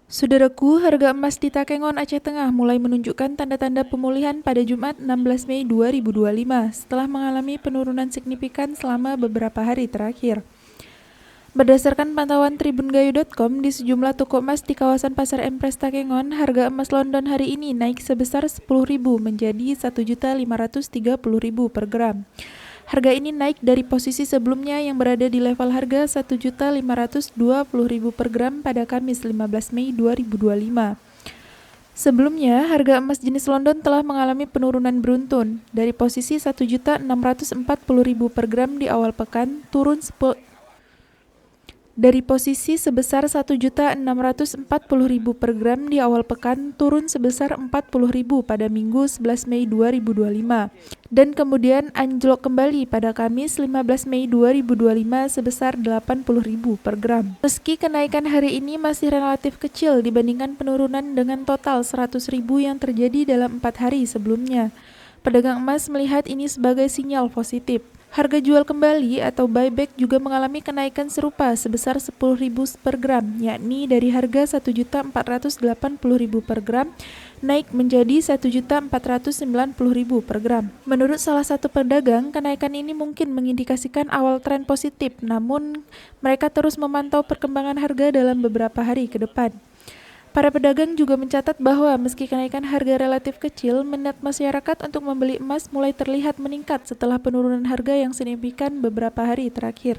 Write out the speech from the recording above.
Saudaraku, harga emas di Takengon, Aceh Tengah mulai menunjukkan tanda-tanda pemulihan pada Jumat 16 Mei 2025 setelah mengalami penurunan signifikan selama beberapa hari terakhir. Berdasarkan pantauan tribungayu.com, di sejumlah toko emas di kawasan Pasar Empres Takengon, harga emas London hari ini naik sebesar 10.000 menjadi 1.530.000 per gram. Harga ini naik dari posisi sebelumnya yang berada di level harga 1.520.000 per gram pada Kamis 15 Mei 2025. Sebelumnya, harga emas jenis London telah mengalami penurunan beruntun dari posisi 1.640.000 per gram di awal pekan turun dari posisi sebesar 1.640.000 per gram di awal pekan turun sebesar 40.000 pada Minggu 11 Mei 2025 dan kemudian anjlok kembali pada Kamis 15 Mei 2025 sebesar 80.000 per gram. Meski kenaikan hari ini masih relatif kecil dibandingkan penurunan dengan total 100.000 yang terjadi dalam 4 hari sebelumnya, pedagang emas melihat ini sebagai sinyal positif. Harga jual kembali atau buyback juga mengalami kenaikan serupa sebesar 10.000 per gram, yakni dari harga 1.480.000 per gram naik menjadi 1.490.000 per gram. Menurut salah satu pedagang, kenaikan ini mungkin mengindikasikan awal tren positif, namun mereka terus memantau perkembangan harga dalam beberapa hari ke depan. Para pedagang juga mencatat bahwa meski kenaikan harga relatif kecil, minat masyarakat untuk membeli emas mulai terlihat meningkat setelah penurunan harga yang signifikan beberapa hari terakhir.